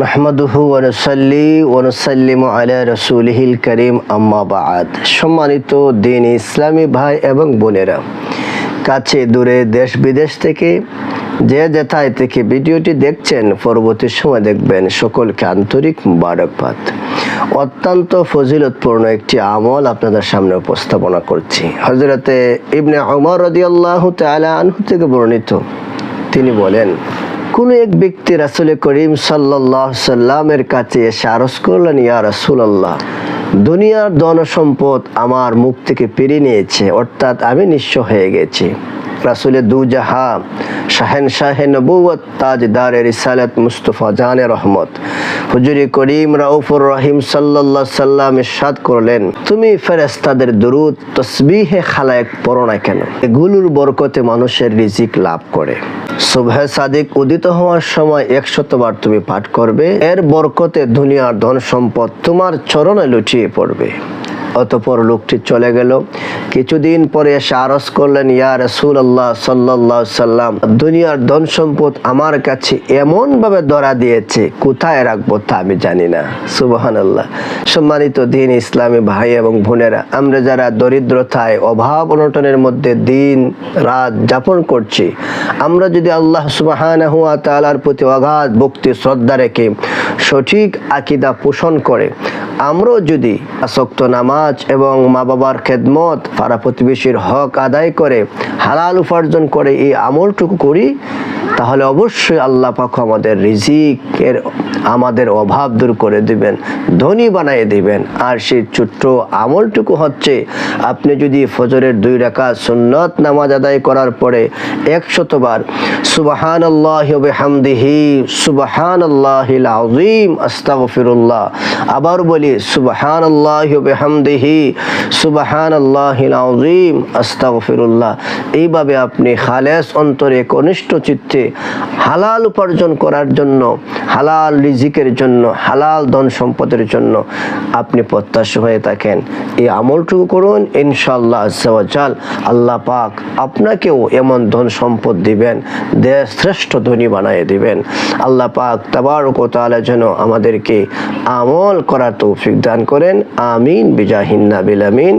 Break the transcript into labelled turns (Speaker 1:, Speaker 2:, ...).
Speaker 1: নাহমাদুহু ওয়া নুসাল্লি ওয়া নুসাল্লিমু আলা রাসূলিহিল কারীম আম্মা বা'দ। সম্মানিত দ্বীন ইসলামী ভাই এবং বোনেরা, কাছে দূরে দেশ বিদেশ থেকে যে যেথায় থেকে ভিডিওটি দেখছেন, পরবর্তী সময় দেখবেন, সকলকে আন্তরিক মুবারকবাদ। অত্যন্ত ফজিলতপূর্ণ একটি আমল আপনাদের সামনে উপস্থাপনা করছি। হযরতে ইবনে উমর রাদিয়াল্লাহু তাআলা আনহু থেকে বর্ণিত, তিনি বলেন, কোন এক ব্যক্তি রাসূল করিম সাল্লাল্লাহু আলাইহি সাল্লামের কাছে এসে আরজ করলেন, ইয়া রাসূলুল্লাহ, দুনিয়ার ধন সম্পদ আমার মুখ থেকে পেরিয়ে নিয়েছে, অর্থাৎ আমি নিঃস্ব হয়ে গেছি। রাসূলে দুজাহা, শাহেনশাহে নবুয়ত, তাজদারে রিসালাত, মুস্তাফা জানে রহমত, হুজুরে করিম রাউফুর রহিম সাল্লাল্লাহু আলাইহি সাল্লাম ইরশাদ করলেন, তুমি ফেরেশতাদের দুরূদ তাসবিহে খালায়েক পড়ো না কেন? এগুলোর বরকতে মানুষের রিজিক লাভ করে। সুবহে সাদিক উদিত হওয়ার সময় 100 বার তুমি পাঠ করবে, এর বরকতে দুনিয়ার ধন সম্পদ তোমার চরণে লুটিয়ে পড়বে। অতঃপর লোকটি চলে গেল। কিছুদিন পরে এসে আরজ করলেন, ইয়া রাসূলুল্লাহ সাল্লাল্লাহু আলাইহি সাল্লাম, দুনিয়ার ধন সম্পদ আমার কাছে এমন ভাবে ধরা দিয়েছে, কোথায় রাখবো তা আমি জানি না। সুবহানাল্লাহ। সম্মানিত দ্বীন ইসলামী ভাই এবং বোনেরা, আমরা যারা দরিদ্রতায় অভাব অনটনের মধ্যে দিন রাত যাপন করছি, আমরা যদি আল্লাহ সুবহানাহু ওয়া তাআলার প্রতি অগাধ ভক্তি শ্রদ্ধা রেখে সঠিক আকীদা পোষণ করে আমরাও যদি আসক্ত নামাজ এবং মা বাবার খেদমত, পাড়া প্রতিবেশীর হক আদায় করে হালাল উপার্জন করে এই আমলটুকু করি, তাহলে অবশ্যই আল্লাহ পাক আমাদের রিজিকের আমাদের অভাব দূর করে দিবেন, ধনী বানিয়ে দিবেন। আর সেই ছোট্ট আমলটুকু হচ্ছে, আপনি যদি ফজরের 2 রাকাত সুন্নত নামাজ আদায় করার পরে 100 বার সুবহানাল্লাহি ওয়া বিহামদিহি সুবহানাল্লাহিল আযীম আস্তাগফিরুল্লাহ, আবার বলি সুবহানাল্লাহি ওয়া বিহামদিহি সুবহানাল্লাহিল আযীম আস্তাগফিরুল্লাহ, এইভাবে আপনি খালেস অন্তরে কনিষ্ঠ চিত্তে হালাল উপার্জন করার জন্য, হালাল রিজিকের জন্য, হালাল ধন সম্পদের জন্য আপনি প্রত্যাশী হয়ে থাকেন, এই আমলটুকু করুন। ইনশাআল্লাহ আজ্জা ওয়া জাল আল্লাহ পাক আপনাকেও এমন ধন সম্পদ দিবেন, দেশ শ্রেষ্ঠ ধনী বানিয়ে দিবেন। আল্লাহ পাক তাবারক ওয়া তাআলা যেন আমাদেরকে আমল করার তৌফিক দান করেন। আমিন বিজাহিন নাবিল আমিন।